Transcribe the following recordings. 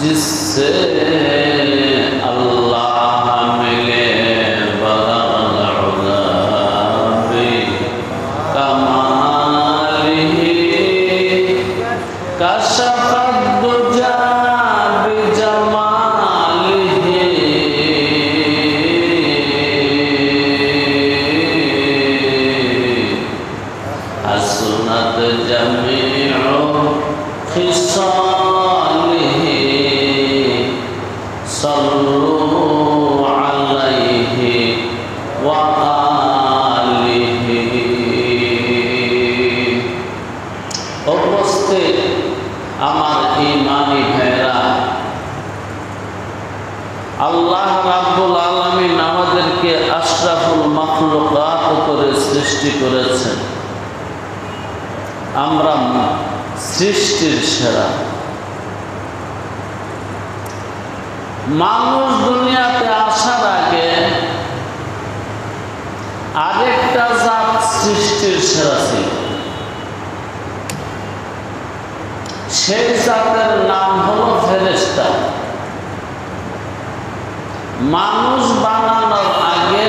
जिससे अल्लाह मिले कमालिही कशफ़द्दुजा बिजमालिही हसनत जमीउ खिसालिही सल्लु अलैहि व आलिहि। उपस्थित আমার ঈমানী ভাইরা, আল্লাহ রাব্বুল আলামিন আমাদেরকে আশরাফুল মাখলুকাত করে সৃষ্টি করেছেন। আমরা সৃষ্টির সেরা। মানুষ দুনিয়াতে আসার আগে আরেকটা জাত সৃষ্টির সেরা ছিল। সেই জাতের নাম হলো ফেরেশতা। মানুষ বানানোর আগে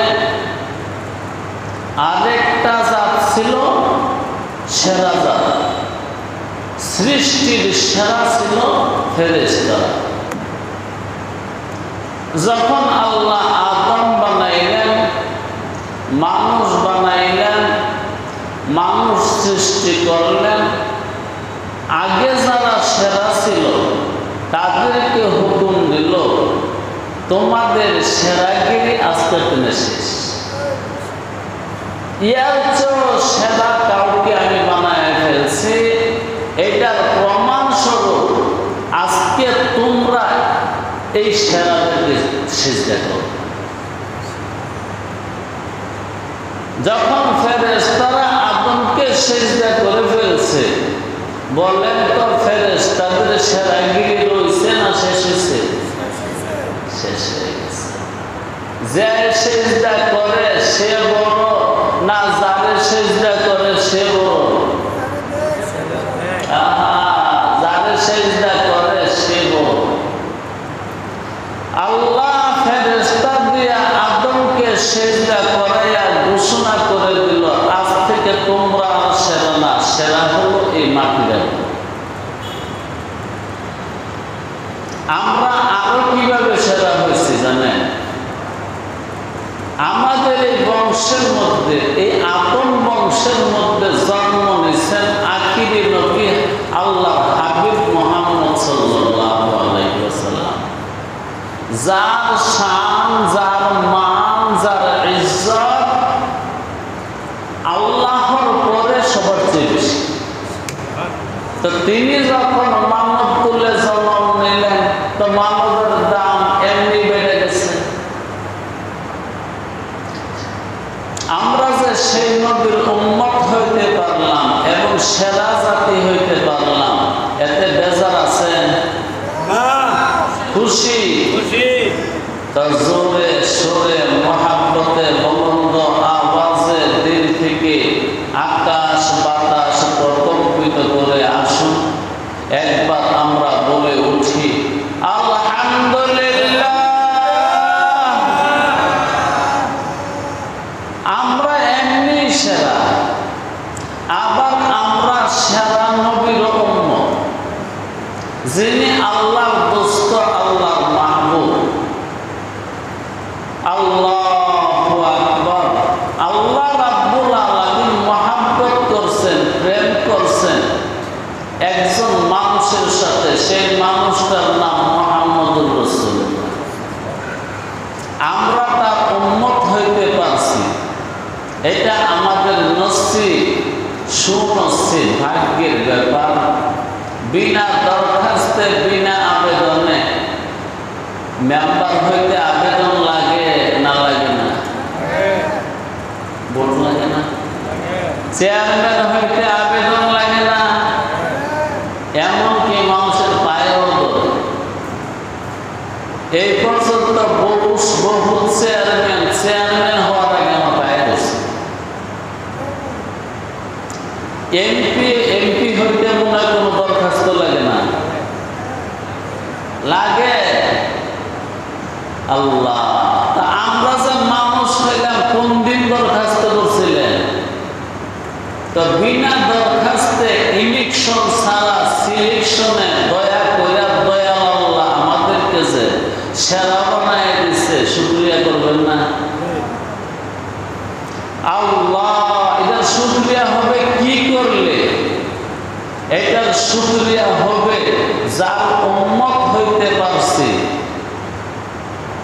আরেকটা জাত ছিল সেরা জাত। সৃষ্টির সেরা ছিল ফেরেশতা। যখন আল্লাহ আদম বানাইলেন, মানুষ বানাইলেন, মানুষ সৃষ্টি করলেন, আগে যারা সেরা ছিল তাদেরকে হুকুম দিল, তোমাদের সেরাগিরি আজকে তুমি শেষ। ইয়ার চেয়েও সেরা কাউকে আমি বানায় ফেলছি, এটার প্রমাণ স্বরূপ আজকে তোমরা এই সেরাদেরকে সিজদা করো। যখন ফেরেশতারা আদমকে সিজদা করে ফেলছে, বলেন তো ফেরেশতাদের সেরাগিরি রয়েছে না শেষ হয়েছে? শেষ হয়ে গেছে। যে সিজদা করে সে বড় মাটিতে তোমরা সেরা না, সেরা হলো এই মাটির। আমরা আরো কিভাবে সেরা হয়েছি জানেন? আমাদের এই বংশের মধ্যে, এই আদম বংশের মধ্যে জন্ম নিয়েছেন আখিরি নবী আল্লাহ হাবিব মুহাম্মদ সাল্লাল্লাহু আলাইহি ওয়াসাল্লাম, যার শান, যার মান, যার ইজ্জত আল্লাহর পরে সবার চেয়ে বেশি। তো তিনি যখন মানব তুলে জন্ম নিলেন, তো মানবের দাম এমনি বেড়ে গেছে। আমরা যে সেই নবীর উম্মত হইতে পারলাম এবং সেরা জাতি হইতে পারলাম, এতে বেজার আছেন? খুশি? তো জোরে সোরে মহাব্বতে বুলন্দ আওয়াজে দিল থেকে আকাশ বাতাস প্রকম্পিত করে আসুন, একবার আমরা বলে উঠি আলহামদুলিল্লাহ। আমরা এমনি সেরা, আবার আমরা সেরা নবীর উম্মত, যিনি আল্লাহর দোস্ত, আল্লাহর মাহবুব। আল্লাহু আকবার। আল্লাহ রাব্বুল আলামিন মহব্বত করছেন, প্রেম করছেন একজন মানুষের সাথে, সেই মানুষটার নাম মুহাম্মদুর রাসূলুল্লাহ। আমরা তার উম্মত হইতে পারছি, এটা আমাদের নসিব, সুনসিব, ভাগ্যের ব্যাপার। বিনা দরখাস্তে, বিনা আবেদনে মেম্বার হইতে আবেদন লাগে না লাগে না? ভোট লাগে না? চেয়ারম্যান হইতে আবেদন লাগে না? এমনকি মানুষের পায়েও ধরে। এই পর্যন্ত বহু চেয়ারম্যান হওয়ার আগে আমার পায়ে ধরছে। এমপি হইতে মনে হয় কোনো দরখাস্ত লাগে না? লাগে। আল্লাহ, তা আমরা যে মানুষ হইলাম কোন দিন দরখাস্ত করছিলেন? তো বিনা দরখাস্তে, ইলেকশন ছাড়া সিলেকশনে দয়া করে দয়াল আল্লাহ আমাদেরকে যে সেরা বানায় দিচ্ছে, শুকরিয়া করবেন না? আল্লাহ, এটার শুকরিয়া হবে কি করলে? এটার শুকরিয়া হবে যার উম্মত হইতে পারছি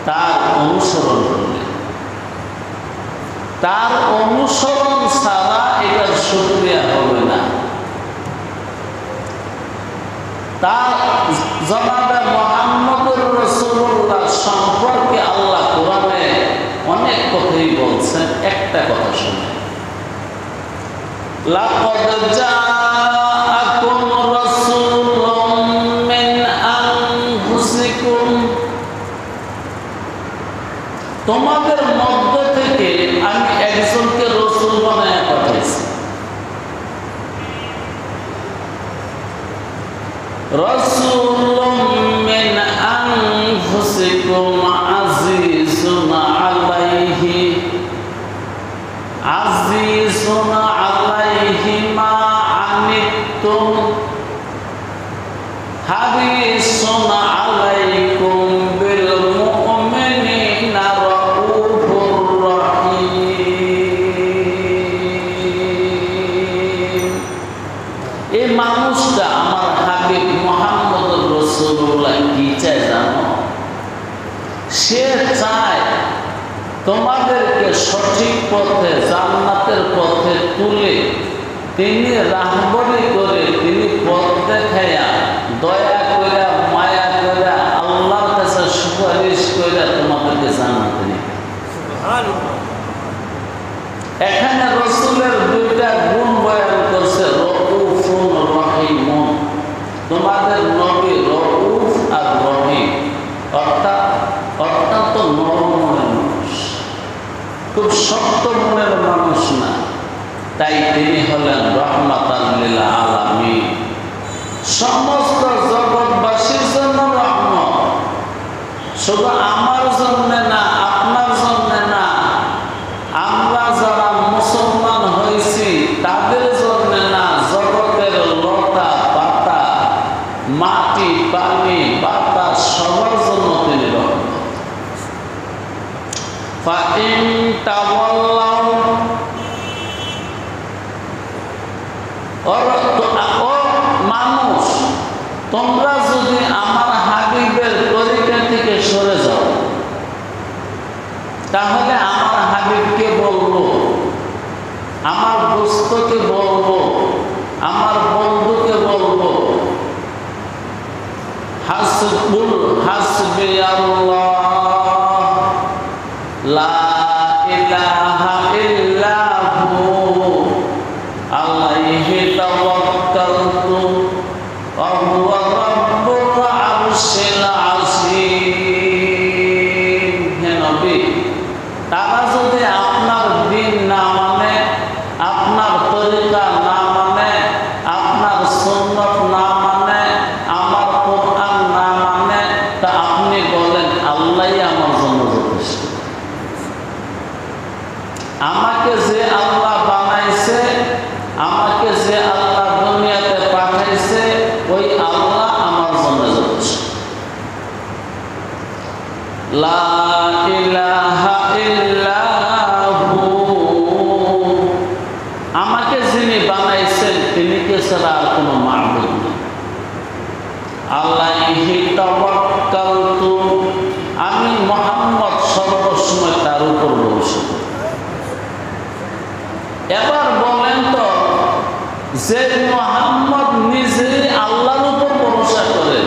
তার অনুসরণ করলে। তার অনুসরণ ছাড়া এটার শুকরিয়া হবে না। তার জনাবে মুহাম্মদুর রাসূলুল্লাহ সম্পর্কে আল্লাহ কোরআনে অনেক কথাই বলছেন, একটা কথা শুনে। লাকাদ জাআকুম রাসূলুম মিন আনফুসিকুম, তোমাদের মধ্য থেকে আমি একজনকে রাসূল বানায় পাঠিয়েছি। রাসূলুম মিন আনফুসিকুম আজিজুন আলাইহি মা আনিতুম হারিসুন আলাইকুম বিল মুমিনিনা রাউফুর রহিম। এই মানুষটা আমার হাবিব মুহাম্মদুর রাসূলুল্লাহ কি চায় জানো? সে চায় তোমাদেরকে সঠিক পথে, জান্নাতের পথে তুলে তিনি রাহবরি করে, তিনি পথ দেখাইয়া, দয়া করে, মায়া করে, আল্লাহর কাছে সুপারিশ করে তোমাদেরকে জান্নাতে নিবে। এখানে রাসূলের দুইটা গুণ বয়ান করছে, রউফুন রহিমুন। তোমাদের নবী রউফ আর রহিম, অর্থাৎ অত্যন্ত নরম মনের মানুষ, খুব শক্ত মনের মানুষ না। তাই তিনি হলেন রহমাতাল লিল আলামিন, সমস্ত জগৎবাসীর জন্য রহমত। শুধু আমার জন্য না, আপনার জন্য না, আমরা যারা মুসলমান হয়েছি তোমরা যদি আমার হাবিবের তরিকা থেকে সরে যাও, তাহলে আমার হাবিবকে বলবো, আমার দোস্তকে বলবো, আমার বন্ধুকে বলবো, হাসবি আল্লাহ লা ইলাহা ইল্লা হু আলাইহি তাওয়াক্কালতু ওয়া হুয়া রাব্বুল আরশিল আযীম। হে নবী, তারা যদি আপনার দিন না মানে, আপনার তরিকা না মানে, আপনার সুন্নাত না মানে, আমার কোরআন না মানে, তা আপনি বলেন আল্লাহই আমার জন্য যথেষ্ট। আমাকে যে আল্লাহ বানাইছে, আমাকে যে আল্লাহ দুনিয়াতে পাঠাইছে, ওই আল্লাহ আমার জন্য যথেষ্ট। লা ইলাহা ইল্লাহু, আমাকে যিনি বানাইছেন তিনি কে ছাড়া আর কোনো মাবুদ নেই। আলাইহি তাওয়াক্কালতু, আমি মুহাম্মদ সর্বসময় তার উপর ভরসা করি। এবার বলেন তো, যে মুহাম্মদ নিজে আল্লাহর উপর ভরসা করে,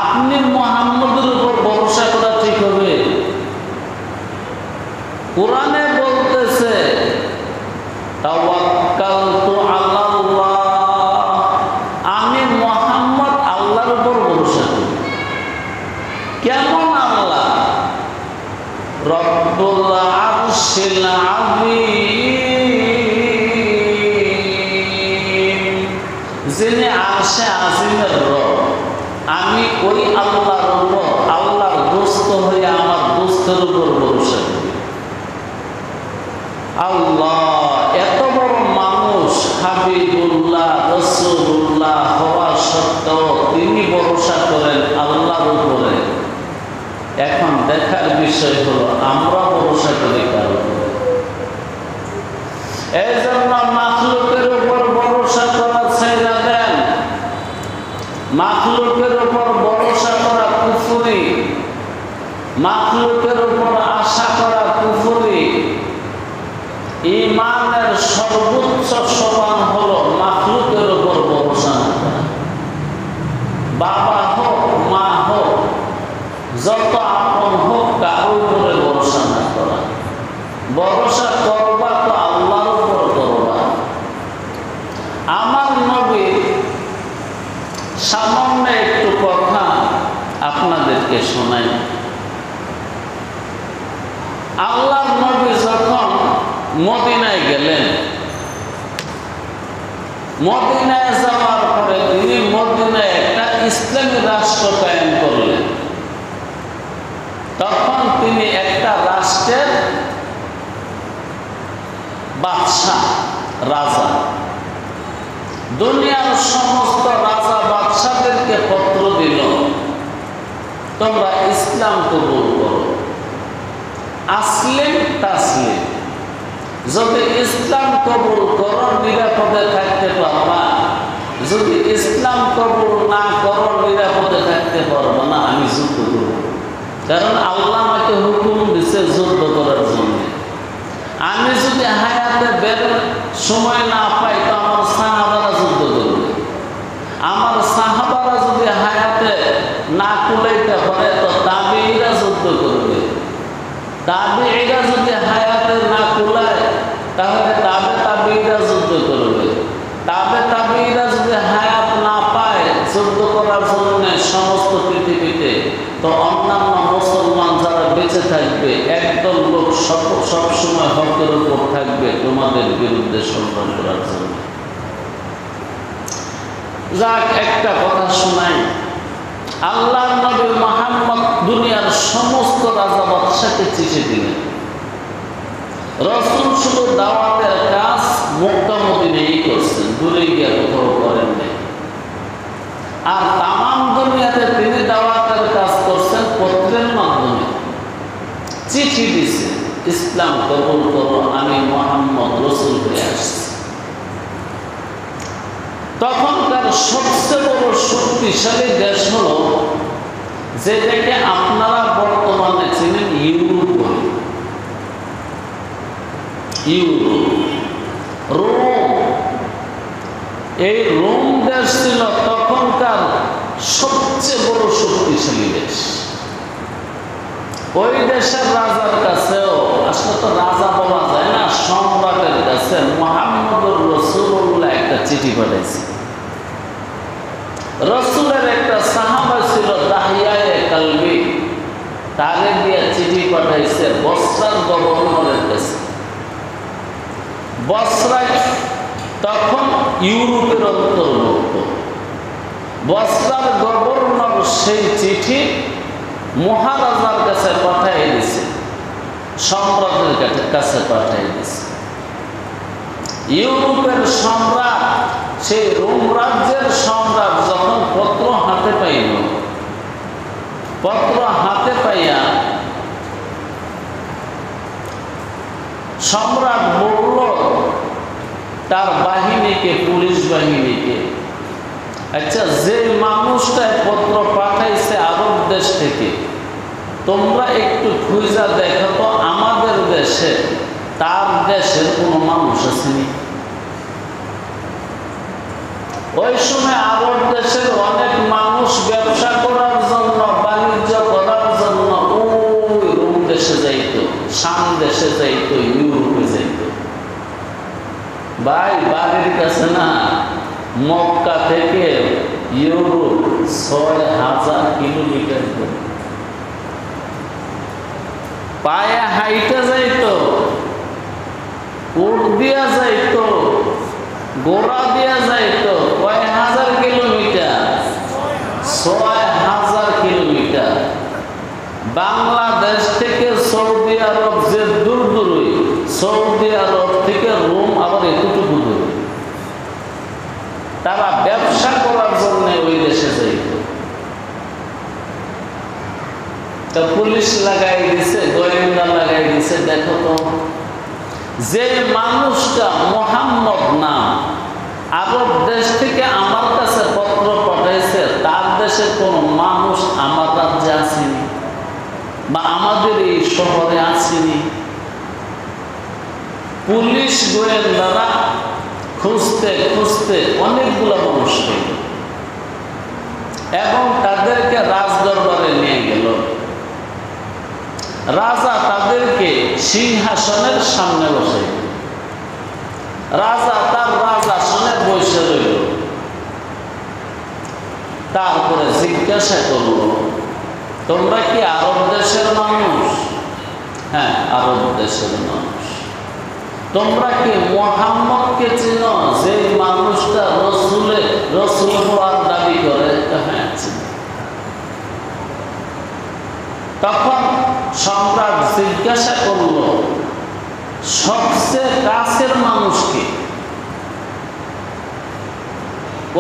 আপনি মুহাম্মদের উপর ভরসা করা ঠিক হবে? কোরআনে বলতেছে তাওয়াক্কালতু আলাল্লাহ, আমি মুহাম্মদ আল্লাহর উপর ভরসা করি। কেমন আল্লাহ? রব্বুল আরশিল আযীম, যিনি আরশে আজিমের রব। আমি ওই আল্লাহর উপর, আল্লাহর দোস্ত হয়ে আমার দোস্তের উপর ভরসা করি। আল্লাহ এত বড় মানুষ, হাবিবুল্লাহ রাসূলুল্লাহ হওয়া সত্ত্বেও তিনি ভরসা করেন আল্লাহর উপরে। এখন দেখার বিষয় হলো আমরা ভরসা করি কার উপরে। এই জন্য মাখলুকের উপর ভরসা করা ছেড়ে দেন। মাখলুকের উপর ভরসা করা কুফরি, মাখলুকের উপর আশা করা কুফরি। ঈমানের সর্বোচ্চ সোপান হলো মাখলুকের উপর ভরসা না করা। বাবা হোক, মা হোক, যত আপন হোক, কারোর উপরে ভরসা না করা। ভরসা করবা তো আল্লাহর উপর করবা। আমার নবী সামান্য একটু কথা আপনাদেরকে শোনাই। আল্লাহর নবী যখন মদিনায় গেলেন, মদিনায় যাওয়ার পরে তিনি মদিনায় একটা ইসলামী রাষ্ট্র কায়েম করলেন। তখন তিনি একটা রাষ্ট্রের বাদশাহ, রাজা। দুনিয়ার সমস্ত রাজা বাদশাদেরকে পত্র দিল, তোমরা ইসলাম কবুল করো। আসলিম তাসলিম, যদি ইসলাম কবুল করো নিরাপদে থাকতে পারবা, যদি ইসলাম কবুল না করো নিরাপদে থাকতে পারবা না, আমি যুদ্ধ করব। কারণ আল্লাহ আমাকে হুকুম দিছে যুদ্ধ করার জন্য। আমি যদি হায়াতে বের সময় না পাই তো আমার সাহাবারা যুদ্ধ করবে। আমার সাহাবারা যদি হায়াতে না কুলাইতে পারে তো তাবিঈরা যুদ্ধ করবে। তাবিঈরা যদি হায়াতে না কুলায় তাহলে তাবিঈরা যুদ্ধ করবে। তাবিঈরা যদি হায়াত না পায় যুদ্ধ করার জন্য সমস্ত পৃথিবীতে, তো অন্যান্য মুসলমান যারা বেঁচে থাকবে, একদল লোক সবসময় হকের উপর থাকবে তোমাদের বিরুদ্ধে সংগ্রাম করার জন্য। যাক, একটা কথা শোনাই। আল্লাহর নবী মুহাম্মদ দুনিয়ার সমস্ত রাজা বাদশাকে চিঠি দিলেন। রাসূল শুধু দাওয়াতের কাজ মক্কা মদিনায় করছেন, দূরে গিয়ে কোথাও করেন নাই। আর তামাম দুনিয়াতে তিনি দাওয়াতের কাজ করছেন পত্রের মাধ্যমে। চিঠি দিছে, ইসলাম কবুল করো, আমি মুহাম্মদ রাসূল হয়ে আসছি। তখনকার সবচেয়ে বড় শক্তি শক্তিশালী দেশ হলো যেটাকে আপনারা বর্তমানে চিনেন ইউরোপ। রোম, এই রোম দেশ ছিল তখনকার সবচেয়ে বড় শক্তিশালী দেশ। ওই দেশের রাজার কাছেও, আসলে তো রাজা বলা যায় না, সম্রাটের কাছে মুহাম্মদুর রাসূলুল্লাহ একটা চিঠি পাঠাইছে। রাসূলের একটা সাহাবা ছিল দাহিয়ায়ে কালবি, তাকে দিয়ে চিঠি পাঠাইছে বসরার গভর্নরের কাছে। বসরা তখন ইউরোপের অন্তর্ভুক্ত। বসরার গভর্নর সেই চিঠি মহারাজার কাছে পাঠিয়ে দিছে, সম্রাটের কাছে পাঠিয়ে দিছে। ইউরোপের সম্রাট, সেই রোম রাজ্যের সম্রাট যখন পত্র হাতে পাইল, পত্র হাতে পাইয়া সম্রাট বলল তার বাহিনীকে, পুলিশ বাহিনীকে, আচ্ছা যে মানুষটা পত্র পাঠাইছে আরব দেশ থেকে, তোমরা একটু খুঁজা দেখো তো আমাদের দেশে তার দেশের কোনো মানুষ আসেনি। ওই সময় আরব দেশের অনেক মানুষ ব্যবসা করার জন্য, বাণিজ্য করার জন্য ওই রোম দেশে যাইত, শাম দেশে যাইত, ইউরোপে যাইত। ভাই বাড়ির কাছে না, মক্কা থেকে ইউরোপ ৬,০০০ কিলোমিটার করে পায়ে হাইটে যাইত, উট দিয়া যাইত, গোড়া দিয়া যাইত। কয় হাজার কিলোমিটার? ৬,০০০ কিলোমিটার। বাংলাদেশ থেকে সৌদি আরব যে দূর দূরই, সৌদি আরব থেকে রোম আবার এতটুকু দূর। তারা ব্যবসা করার জন্য ওই দেশে যাইত। তা পুলিশ লাগাই দিছে, গোয়েন্দা লাগাই দিছে, দেখো তো যে মানুষটা মুহাম্মদ নাম আরব দেশ থেকে আমার কাছে পত্র পাঠাইছে, তার দেশে কোনো মানুষ আমার রাজ্যে আসেনি বা আমাদের এই শহরে আসেনি। পুলিশ গোয়েন্দারা খুঁজতে খুঁজতে অনেকগুলো মানুষ পেল এবং তাদেরকে রাজদরবারে নিয়ে গেল। রাজা তাদেরকে সিংহাসনের সামনে বসাই, রাজা তার রাজাসনে বসে রইল। তারপরে জিজ্ঞাসা করল, তোমরা কি আরব দেশের মানুষ? হ্যাঁ, আরব দেশের মানুষ। তোমরা কি মুহাম্মদকে চিনো, যে মানুষটা রসুল হওয়ার দাবি করে? হ্যাঁ, চিনি। তখন সম্রাট জিজ্ঞাসা করল, সবচেয়ে কাছের মানুষকে?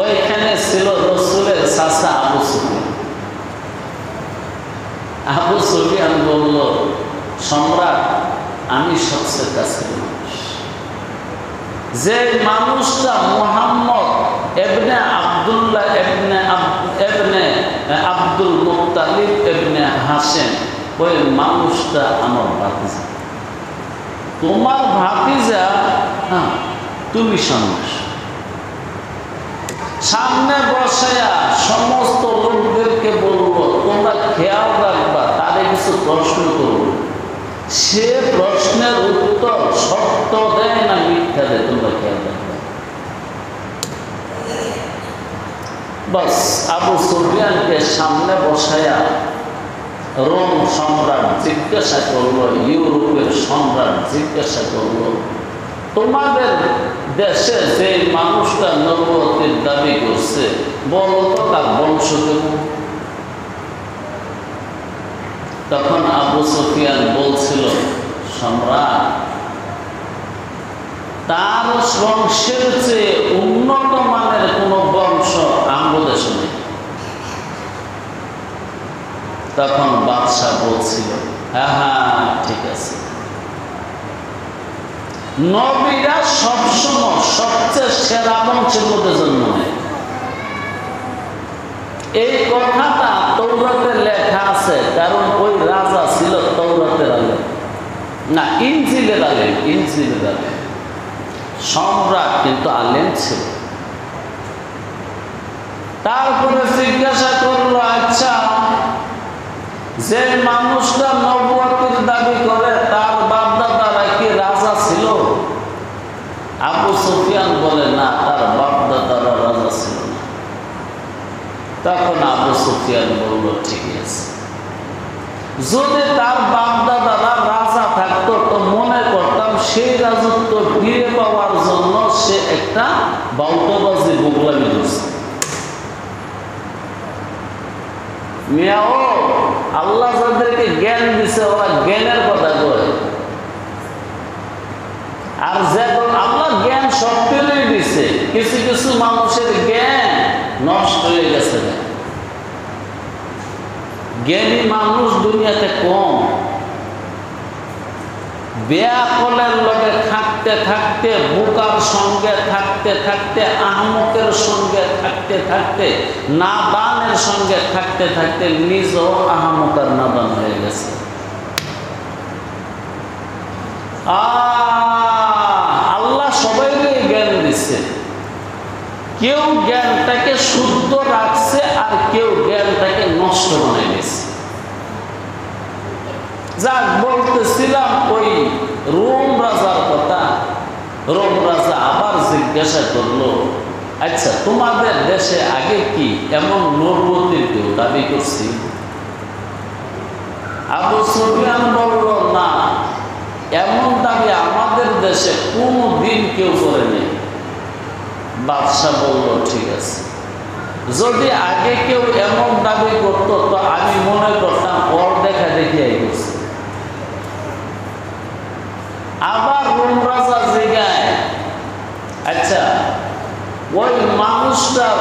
ওইখানে ছিল রসুলের চাচা আবু সুফিয়ান। আবু সুফিয়ান বলল, সম্রাট আমি সবচেয়ে কাছের মানুষ। যে মানুষটা মুহাম্মদ ইবনে আব্দুল্লাহ ইবনে আব্দুল মুত্তালিব ইবনে হাশিম, ওই মানুষটা আমার ভাতিজা। তোমার ভাতিজা? হ্যাঁ, তুমি সন্ন্যাস। সামনে বসায়া সমস্ত লোকদেরকে বলবো, তোমরা খেয়াল রাখবা, তারে কিছু প্রশ্ন করবো, সে প্রশ্নের উত্তর সত্য দেয় না মিথ্যা দেয়, তোমরা খেয়াল রাখবা। বাস আবু সুফিয়ানকে সামনে বসায়া রোম সম্রাট জিজ্ঞাসা করলো, ইউরোপের সম্রাট জিজ্ঞাসা করলো, তোমাদের দেশে যে মানুষটা নবুয়তের দাবি করছে, বলো তো তার বংশ কেমন? তখন আবু সুফিয়ান বলছিল, সম্রাট তার বংশের চেয়ে উন্নত মানের কোন বংশ আমাদের দেশে নেই। তখন বাদশাহ বলছিল, হ্যাঁ হ্যাঁ ঠিক আছে, নবীরা সবসময় সবচেয়ে সেরা বংশের মধ্যে জন্ম নেয়। এই কথাটা তৌরাতে লেখা আছে, কারণ ওই রাজা ছিল তৌরাতের আলেম, না ইনজিলের আলেম, ইনজিলের আলেম, সম্রাট কিন্তু আলেম ছিল। তারপরে জিজ্ঞাসা করলো, আচ্ছা যে মানুষটা নবুয়তের দাবি করে তার বাপদাদারা কি রাজা ছিল? আবু সুফিয়ান বলে, না, তার বাপদাদারা রাজা ছিল না। তখন আবু সুফিয়ান বলল, ঠিক আছে, যদি তার বাপদাদারা রাজা থাকতো তো মনে করতাম সেই রাজত্ব ফিরে পাওয়ার জন্য সে একটা বাউটাবাজি বোগলামি করছে। মিয়াও আল্লাহ যাদেরকে জ্ঞান দিছে ওরা জ্ঞানের কথা কয়, আর যে আল্লাহ জ্ঞান সবগুলোই দিছে, কিছু কিছু মানুষের জ্ঞান নষ্ট হয়ে গেছে। জ্ঞানী মানুষ দুনিয়াতে কম। বেয়াকলের লগে থাকতে থাকতে, বোকার সঙ্গে থাকতে থাকতে, আহমকের সঙ্গে থাকতে থাকতে, নাদানের সঙ্গে থাকতে থাকতে নিজেও আহমক আর নাদান হয়ে গেছে। আল্লাহ সবাইকে জ্ঞান দিচ্ছে, কেউ জ্ঞানটাকে শুদ্ধ রাখছে আর কেউ জ্ঞানটাকে নষ্ট বানিয়ে দিচ্ছে। যাক, বলতেছিলাম ওই রোম রাজার কথা। রোম রাজা আবার জিজ্ঞাসা করলো, আচ্ছা তোমাদের দেশে আগে কি এমন নবুয়তের কেউ দাবি করছি? আবু সুফিয়ান বলল, না, এমন দাবি আমাদের দেশে কোনো দিন কেউ করেনি। বাদশাহ বলল, ঠিক আছে, যদি আগে কেউ এমন দাবি করতো তো আমি মনে করতাম ওর দেখা দেখি করছে। আবার রোম রাজা জিগায়, আচ্ছা ওই মানুষটার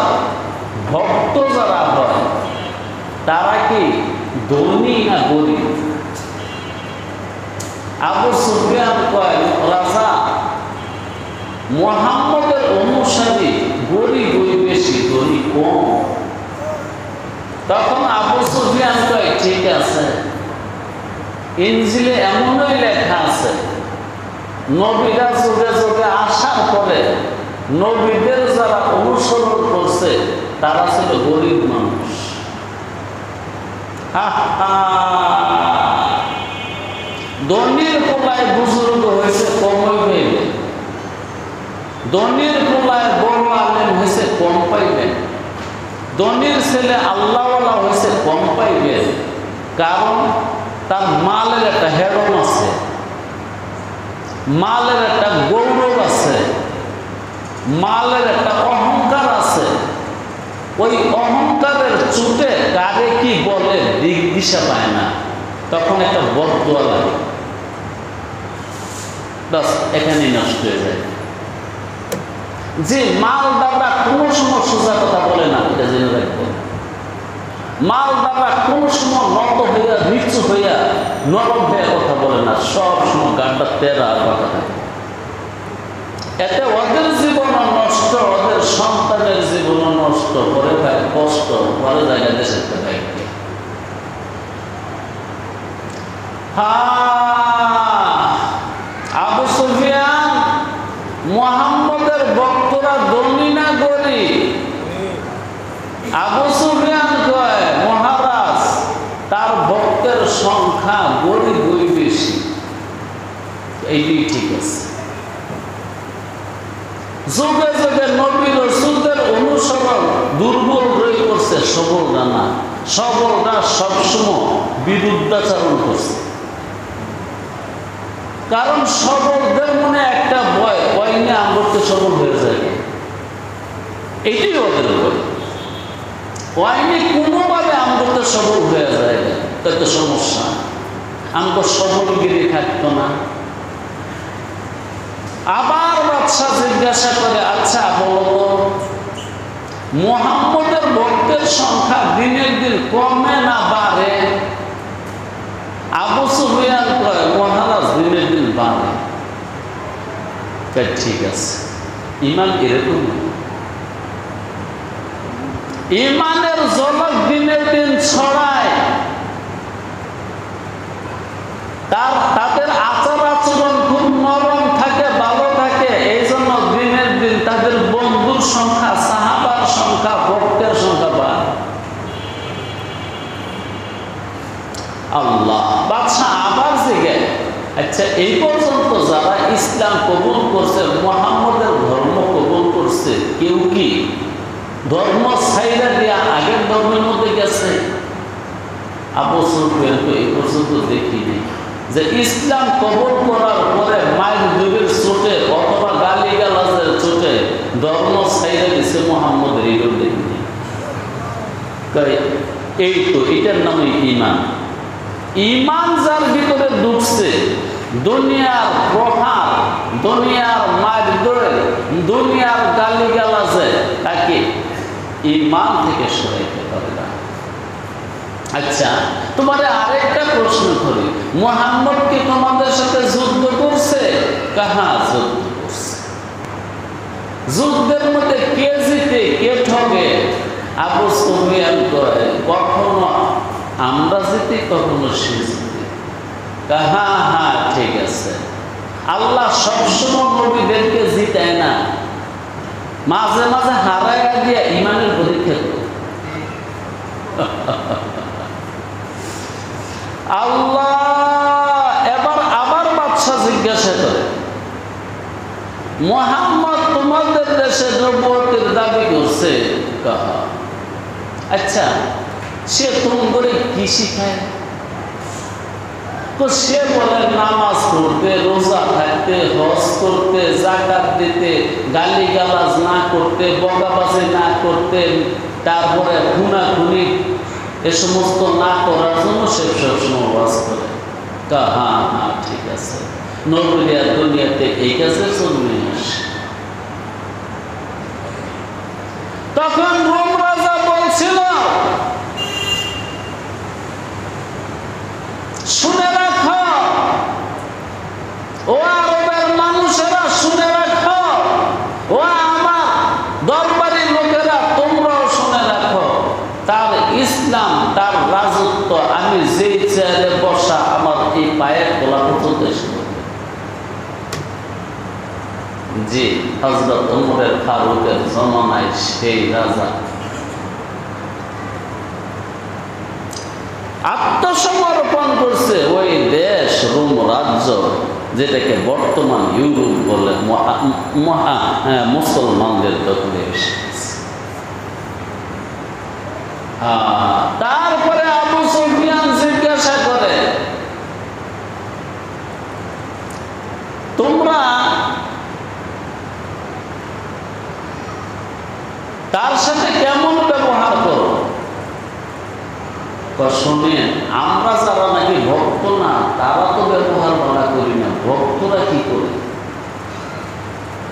ভক্ত যারা হয় তারা কি ধনী না গরিব? আবু সুফিয়ান কয়, রাজা মুহাম্মদের অনুসারী গরিব বেশি, ধনী কম। তখন আবু সুফিয়ান কয়, ঠিক আছে, ইনজিলে এমনই লেখা আছে নবীরা যুগে যুগে আসার পরে নবীদের যারা অনুসরণ করছে তারা ছিল গরিব মানুষ। ধনীর কোলায় বুজুর্গ হয়েছে কমই পাইবে, ধনীর কোলায় বড় আলেম হয়েছে কম পাইবেন, ধনীর ছেলে আল্লাহওয়ালা হয়েছে কম পাইবেন। কারণ তার মালের একটা হেরম আছে, মালের একটা গৌরব আছে, মালের একটা অহংকার আছে। ওই অহংকারের চুটে কারে কি বলে দিক দিশা পায় না, তখন একটা বদদোয়া লাগে, বাস এখানেই নষ্ট হয়ে যায়। যে মালদাররা কোনো সময় সোজা কথা বলে না, এটা জেনে রাখবো। মালদাররা কোনো সময় নত হইয়া, নিচু হইয়া, নরম হয়ে কথা বলে না, সব সময় গানটা তেরা কথা থাকে। এতে ওদের জীবনও নষ্ট, ওদের সন্তানের জীবনও নষ্ট, পরে থাকে কষ্ট, পরে জায়গায় দেশের থাকে। আবু সুফিয়ান, মুহাম্মদের ভক্তরা ধনী না গরিব? আবু সুফিয়ান কয়, মহারাজ তার ভক্তের সংখ্যা গরিব বেশি। এইটাই ঠিক আছে। যুগে যুগে নবী রাসূলদের অনুসরণ দুর্বল হয়ে করছে, সবলরা না। সবলরা সবসময় বিরুদ্ধাচরণ করছে। কারণ সবলদের মনে একটা ভয়, ভয় নিয়ে আমরা সবল হয়ে যায়, এটাই ওদের ভয়। ভয় নিয়ে কোনোভাবে আমরা সবল হয়ে যায়, তাতে সমস্যা। আমরা সবলগিরি থাকতো না। আবার বাদশাহ জিজ্ঞাসা করে, আচ্ছা বলো, মুহাম্মদের ভক্তের সংখ্যা দিনের দিন কমে না বাড়ে? আবু সুফিয়ান কয়, মহারাজ দিনের দিন বাড়ে। ঠিক আছে, ইমান এরকম। ইমানের ঝলক দিনের দিন ছড়ায়, তাদের আচার আচরণ খুব নরম থাকে, ভালো থাকে। এই জন্য দিনের দিন তাদের বন্ধুর সংখ্যা, সাহাবার সংখ্যা, ভক্তের সংখ্যা বাড়ে। আল্লাহ বাদশাহ আবার জিজ্ঞাসা, আচ্ছা এই পর্যন্ত যারা ইসলাম কবুল করছে, মুহাম্মদের ধর্ম কবুল করছে, কেউ কি ধর্ম ছাইরা দিয়া আগের ধর্মের মধ্যে গেছে? আবু সুফিয়ান তো এই পর্যন্ত দেখিনি যে ইসলাম কবুল করার পরে মায়ের যুগের চোটে অথবা গালি গালাজের চোটে ধর্ম ছাইরা দিছে মুহাম্মদের, এগুলো দেখিনি। এই তো এটার নামে ঈমান। ঈমান যার ভিতরে ঢুকছে, দুনিয়ার প্রভাব, দুনিয়ার মারধরে, দুনিয়ার গালিগালাজে তাকে ঈমান থেকে সরাইতে পারে না। আচ্ছা তোমার আরেকটা প্রশ্ন করি, মুহাম্মদ কি তোমাদের সাথে যুদ্ধ করছে? কাহা যুদ্ধ করছে। যুদ্ধের মধ্যে কে জিতে কে ঠকে? আবু সুফিয়ান কয় কখনো আমরা জিতি, কখনো সে জিতে। হ্যাঁ হ্যাঁ ঠিক আছে, আল্লাহ সবসময় নবীদেরকে জিতায় না, মাঝে মাঝে হারায় দিয়ে ইমানের পরীক্ষা করে। আল্লাহ এবার আবার বাদশা জিজ্ঞাসা করে, মুহাম্মদ তোমাদের দেশে নবুয়তের দাবি করছে। আচ্ছা সে তোমাদের কি শিখায়? তো সে বলে নামাজ পড়তে, রোজা থাকতে, হজ করতে, যাকাত দিতে, গালিগালাজ না করতে, বকাবাজি না করতে, তারপরে খুনাখুনি এ সমস্ত না করার জন্য সে সবসময় ওয়াজ করে। হ্যাঁ হ্যাঁ ঠিক আছে, নবীরা দুনিয়াতে এই কাজের জন্য আসে। তখন রোম রাজা বলছিল, শুনে রাখো ও আরবের মানুষেরা, শুনে রাখো ও আমার দরবারি লোকেরা, তোমরাও শুনে রাখো, তার ইসলাম, তার রাজত্ব আমি যেই চেয়ারে বসা আমার এই পায়ের গোলা পর্যন্ত এসে জি হযরত ওমর ফারুকের জমানায় সেই রাজা আত্মসমর্পণ করছে। ওই দেশ রোম রাজ্য, যেটাকে বর্তমান ইউরোপ বলে, মুসলমানদের দখলে এসেছে। তারপরে আবু সুফিয়ান জিজ্ঞাসা করে, তোমরা তার সাথে কেমন ব্যবহার করো? শুনেন, আমরা যারা নাকি ভক্ত না, তারা তো ব্যবহার ভালো করি না, ভক্তরা কি করে?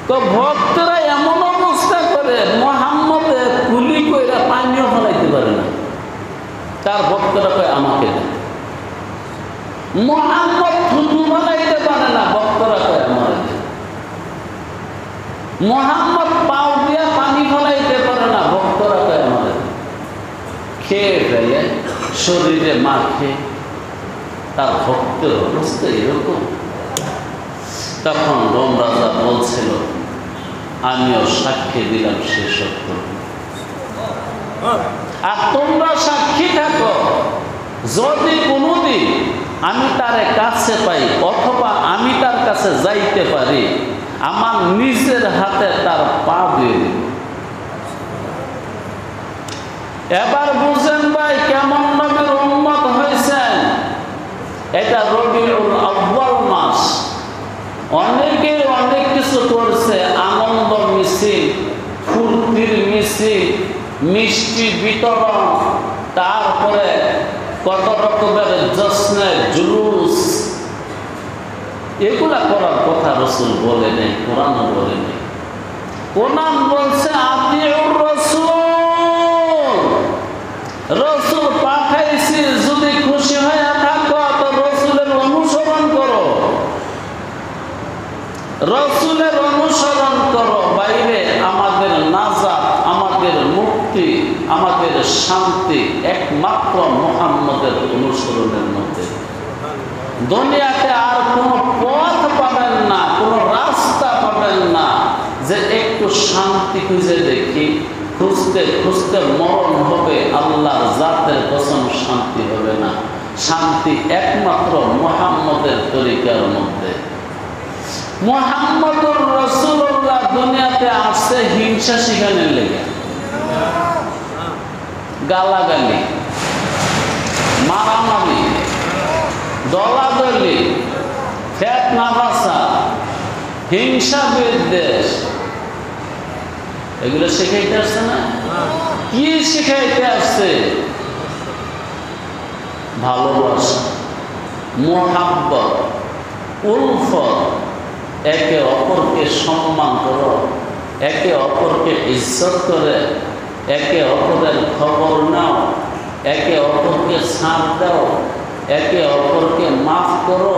তো ভক্তরা এমন অবস্থা করে, মুহাম্মদে কুলি কইরা পানিও ফলাইতে পারে না, তার ভক্তরা কয় আমাকে দেন। মুহাম্মদ থুতু ফলাইতে পারে না, ভক্তরা কয় আমার দেন। মুহাম্মদ পাও দিয়া পানি ফলাইতে পারে না, ভক্তরা কয় আমার দেন। খেয়ে ফেলে শরীরে মাখে, তার ভক্তের অবস্থা এরকম। তখন রোম রাজা বলছিল, আমিও সাক্ষী দিলাম সে সত্য, আর তোমরা সাক্ষী থাকো, যদি কোনোদিন আমি তার কাছে পাই অথবা আমি তার কাছে যাইতে পারি, আমার নিজের হাতে তার পা দিয়ে দিব। এবার বুঝেন ভাই কেমন নবীর উম্মত হয়েছেন। এটা রবিউল আউয়াল মাস, অনেকে অনেক কিছু করছে, আনন্দ মিছিল, ফুর্তির মিছিল, মিষ্টি বিতরণ, তারপরে কত রকমের জশ্নের জুলুস, এগুলা করার কথা রাসূল বলে নেই, কোরআনও বলে নেই। কোরআন বলছে আতিউর রাসূল, রাসূল পাঠাইছি, যদি খুশি হয়ে থাকো তো রাসূলের অনুসরণ করো, রাসূলের অনুসরণ করো, বাইরে আমাদের নাজাত, আমাদের মুক্তি আমাদের শান্তি একমাত্র মুহাম্মদের অনুসরণের মধ্যে। দুনিয়াতে আর কোনো পথ পাবেন না, কোনো রাস্তা পাবেন না যে একটু শান্তি খুঁজে দেখি। খুঁজতে খুঁজতে মরণ হবে, আল্লাহর জাতের কসম শান্তি হবে না। শান্তি একমাত্র মুহাম্মদের তরিকার মধ্যে। মুহাম্মদুর রাসূলুল্লাহ দুনিয়াতে আসছে হিংসা শিখানোর লেগে, গালাগালি, মারামারি, দলাদলি, ফিতনা ফাসাদ, হিংসা বিদ্বেষ, এগুলো শিখাইতে আসছে না? কি শিখাইতে আসছে? ভালোবাসা, মুহাব্বত, উলফত, একে অপরকে সম্মান করো, একে অপরকে ইজ্জত করে, একে অপরের খবর নাও, একে অপরকে ছাড় দাও, একে অপরকে মাফ করো,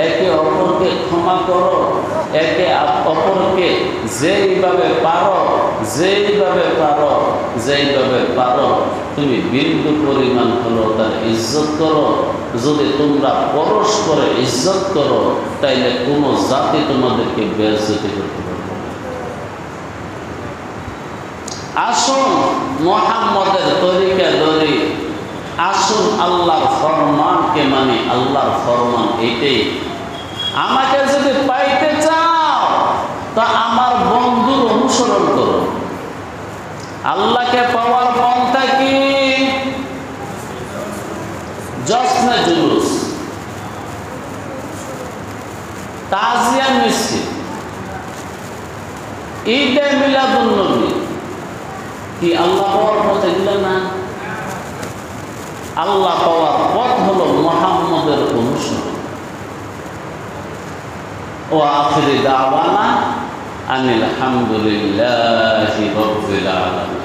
একে অপরকে ক্ষমা করো, একে অপরকে যেইভাবে পারো তুমি বিন্দু পরিমাণ হলো তার ইজ্জত করো। যদি তোমরা পরস্পরে ইজ্জত করো তাইলে কোনো জাতি তোমাদেরকে বেইজ্জতি করতে পারবে না। আসুন মুহাম্মদের তরিকা ধরি, আসুন আল্লাহর ফরমানকে মানি। আল্লাহর ফরমান এইটাই, আমাকে যদি পাইতে চাও তা আমার বন্ধুর অনুসরণ করো। আল্লাহকে পাওয়ার পন্থা কি? জশ্নে জুলুস, তাজিয়া মিছিল, ঈদে মিলাদুন নবী, কি আল্লাহ পাওয়ার পথ এগুলো না? আল্লাহ পাওয়ার পথ হলো মুহাম্মদের অনুসরণ। ও আখিরি দাওয়ানা আনিল হামদুলিল্লাহি রাব্বিল আলামিন।